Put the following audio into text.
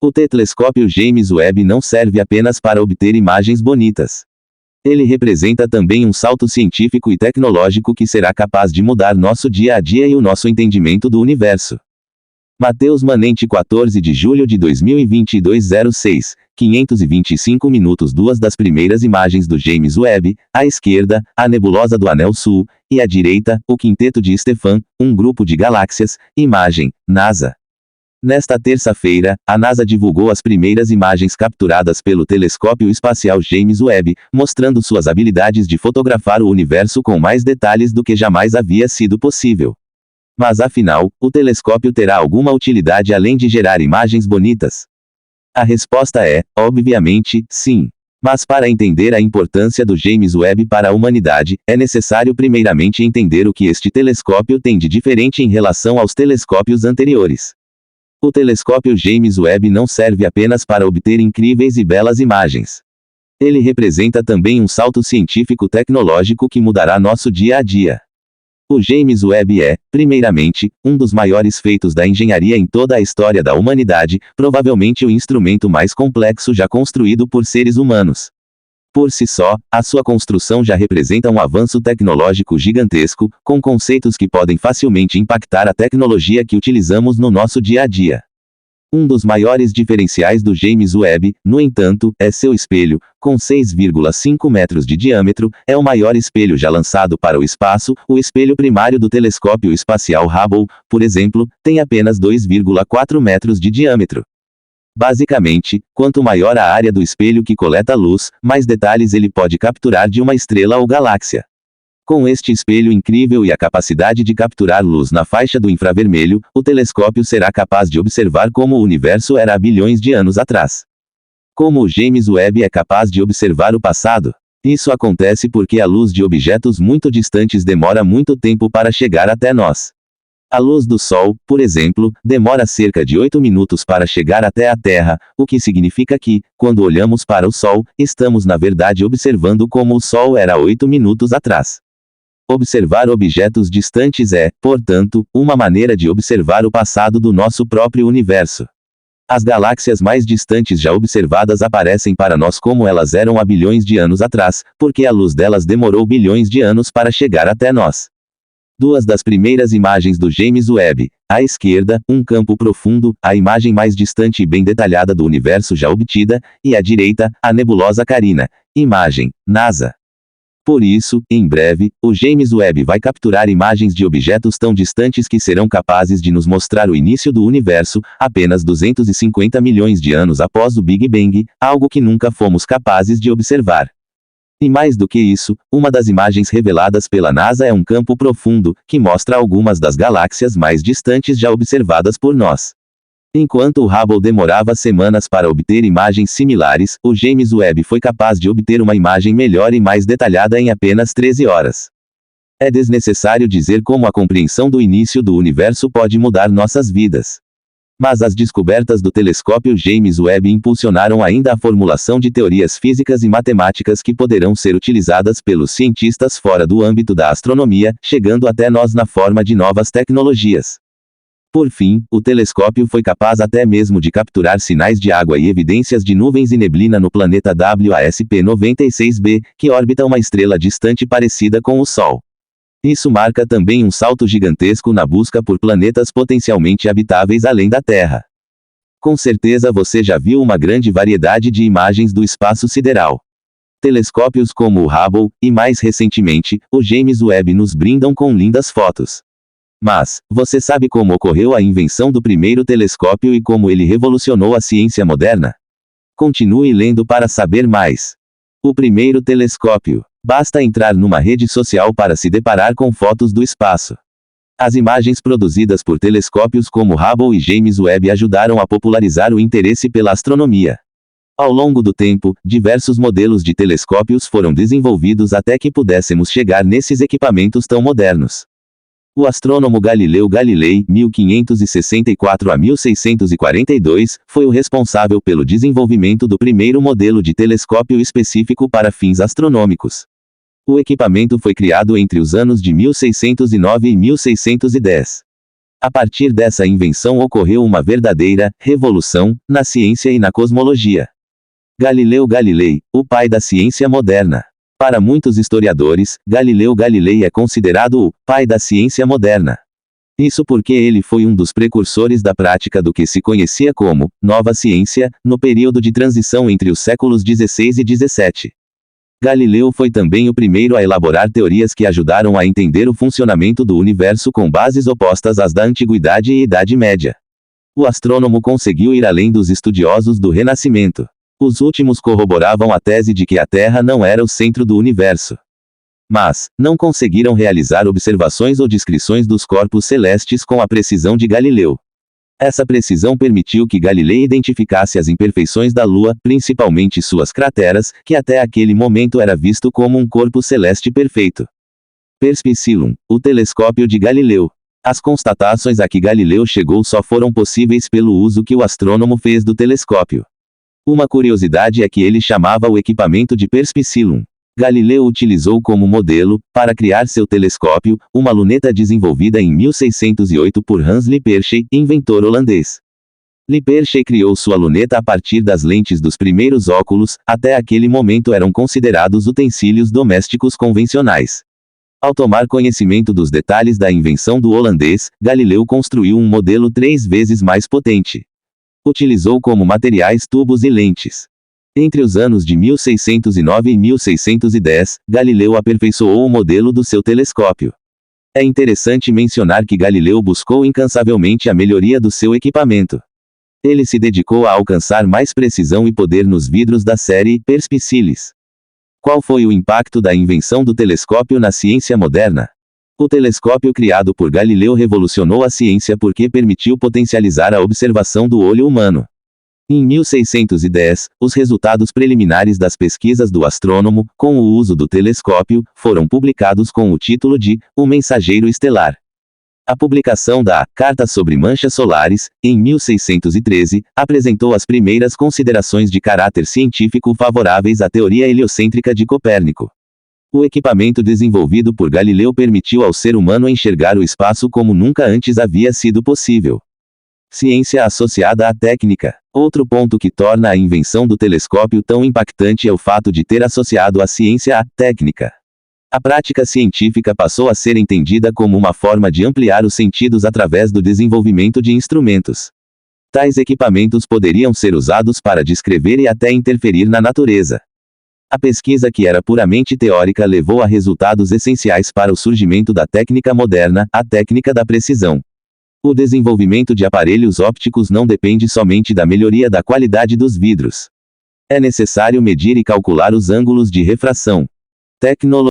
O telescópio James Webb não serve apenas para obter imagens bonitas. Ele representa também um salto científico e tecnológico que será capaz de mudar nosso dia a dia e o nosso entendimento do universo. Mateus Manente, 14 de julho de 2022, 06, 525 minutos. Duas das primeiras imagens do James Webb, à esquerda, a nebulosa do Anel Sul, e à direita, o quinteto de Stefan, um grupo de galáxias. Imagem, NASA. Nesta terça-feira, a NASA divulgou as primeiras imagens capturadas pelo telescópio espacial James Webb, mostrando suas habilidades de fotografar o universo com mais detalhes do que jamais havia sido possível. Mas afinal, o telescópio terá alguma utilidade além de gerar imagens bonitas? A resposta é, obviamente, sim. Mas para entender a importância do James Webb para a humanidade, é necessário primeiramente entender o que este telescópio tem de diferente em relação aos telescópios anteriores. O telescópio James Webb não serve apenas para obter incríveis e belas imagens. Ele representa também um salto científico-tecnológico que mudará nosso dia a dia. O James Webb é, primeiramente, um dos maiores feitos da engenharia em toda a história da humanidade, provavelmente o instrumento mais complexo já construído por seres humanos. Por si só, a sua construção já representa um avanço tecnológico gigantesco, com conceitos que podem facilmente impactar a tecnologia que utilizamos no nosso dia a dia. Um dos maiores diferenciais do James Webb, no entanto, é seu espelho, com 6,5 metros de diâmetro, é o maior espelho já lançado para o espaço. O espelho primário do telescópio espacial Hubble, por exemplo, tem apenas 2,4 metros de diâmetro. Basicamente, quanto maior a área do espelho que coleta luz, mais detalhes ele pode capturar de uma estrela ou galáxia. Com este espelho incrível e a capacidade de capturar luz na faixa do infravermelho, o telescópio será capaz de observar como o universo era há bilhões de anos atrás. Como o James Webb é capaz de observar o passado? Isso acontece porque a luz de objetos muito distantes demora muito tempo para chegar até nós. A luz do Sol, por exemplo, demora cerca de 8 minutos para chegar até a Terra, o que significa que, quando olhamos para o Sol, estamos na verdade observando como o Sol era 8 minutos atrás. Observar objetos distantes é, portanto, uma maneira de observar o passado do nosso próprio universo. As galáxias mais distantes já observadas aparecem para nós como elas eram há bilhões de anos atrás, porque a luz delas demorou bilhões de anos para chegar até nós. Duas das primeiras imagens do James Webb, à esquerda, um campo profundo, a imagem mais distante e bem detalhada do universo já obtida, e à direita, a nebulosa Carina. Imagem, NASA. Por isso, em breve, o James Webb vai capturar imagens de objetos tão distantes que serão capazes de nos mostrar o início do universo, apenas 250 milhões de anos após o Big Bang, algo que nunca fomos capazes de observar. E mais do que isso, uma das imagens reveladas pela NASA é um campo profundo, que mostra algumas das galáxias mais distantes já observadas por nós. Enquanto o Hubble demorava semanas para obter imagens similares, o James Webb foi capaz de obter uma imagem melhor e mais detalhada em apenas 13 horas. É desnecessário dizer como a compreensão do início do universo pode mudar nossas vidas. Mas as descobertas do telescópio James Webb impulsionaram ainda a formulação de teorias físicas e matemáticas que poderão ser utilizadas pelos cientistas fora do âmbito da astronomia, chegando até nós na forma de novas tecnologias. Por fim, o telescópio foi capaz até mesmo de capturar sinais de água e evidências de nuvens e neblina no planeta WASP-96b, que orbita uma estrela distante parecida com o Sol. Isso marca também um salto gigantesco na busca por planetas potencialmente habitáveis além da Terra. Com certeza você já viu uma grande variedade de imagens do espaço sideral. Telescópios como o Hubble, e mais recentemente, o James Webb nos brindam com lindas fotos. Mas, você sabe como ocorreu a invenção do primeiro telescópio e como ele revolucionou a ciência moderna? Continue lendo para saber mais. O primeiro telescópio. Basta entrar numa rede social para se deparar com fotos do espaço. As imagens produzidas por telescópios como Hubble e James Webb ajudaram a popularizar o interesse pela astronomia. Ao longo do tempo, diversos modelos de telescópios foram desenvolvidos até que pudéssemos chegar nesses equipamentos tão modernos. O astrônomo Galileu Galilei, 1564 a 1642, foi o responsável pelo desenvolvimento do primeiro modelo de telescópio específico para fins astronômicos. O equipamento foi criado entre os anos de 1609 e 1610. A partir dessa invenção ocorreu uma verdadeira revolução na ciência e na cosmologia. Galileu Galilei, o pai da ciência moderna. Para muitos historiadores, Galileu Galilei é considerado o pai da ciência moderna. Isso porque ele foi um dos precursores da prática do que se conhecia como nova ciência, no período de transição entre os séculos XVI e XVII. Galileu foi também o primeiro a elaborar teorias que ajudaram a entender o funcionamento do universo com bases opostas às da Antiguidade e Idade Média. O astrônomo conseguiu ir além dos estudiosos do Renascimento. Os últimos corroboravam a tese de que a Terra não era o centro do universo. Mas, não conseguiram realizar observações ou descrições dos corpos celestes com a precisão de Galileu. Essa precisão permitiu que Galilei identificasse as imperfeições da Lua, principalmente suas crateras, que até aquele momento era visto como um corpo celeste perfeito. Perspicillum, o telescópio de Galileu. As constatações a que Galileu chegou só foram possíveis pelo uso que o astrônomo fez do telescópio. Uma curiosidade é que ele chamava o equipamento de Perspicillum. Galileu utilizou como modelo, para criar seu telescópio, uma luneta desenvolvida em 1608 por Hans Lippershey, inventor holandês. Lippershey criou sua luneta a partir das lentes dos primeiros óculos, até aquele momento eram considerados utensílios domésticos convencionais. Ao tomar conhecimento dos detalhes da invenção do holandês, Galileu construiu um modelo 3 vezes mais potente. Utilizou como materiais tubos e lentes. Entre os anos de 1609 e 1610, Galileu aperfeiçoou o modelo do seu telescópio. É interessante mencionar que Galileu buscou incansavelmente a melhoria do seu equipamento. Ele se dedicou a alcançar mais precisão e poder nos vidros da série Perspicillis. Qual foi o impacto da invenção do telescópio na ciência moderna? O telescópio criado por Galileu revolucionou a ciência porque permitiu potencializar a observação do olho humano. Em 1610, os resultados preliminares das pesquisas do astrônomo, com o uso do telescópio, foram publicados com o título de O Mensageiro Estelar. A publicação da Carta sobre Manchas Solares, em 1613, apresentou as primeiras considerações de caráter científico favoráveis à teoria heliocêntrica de Copérnico. O equipamento desenvolvido por Galileu permitiu ao ser humano enxergar o espaço como nunca antes havia sido possível. Ciência associada à técnica. Outro ponto que torna a invenção do telescópio tão impactante é o fato de ter associado a ciência à técnica. A prática científica passou a ser entendida como uma forma de ampliar os sentidos através do desenvolvimento de instrumentos. Tais equipamentos poderiam ser usados para descrever e até interferir na natureza. A pesquisa que era puramente teórica levou a resultados essenciais para o surgimento da técnica moderna, a técnica da precisão. O desenvolvimento de aparelhos ópticos não depende somente da melhoria da qualidade dos vidros. É necessário medir e calcular os ângulos de refração. Tecnologia.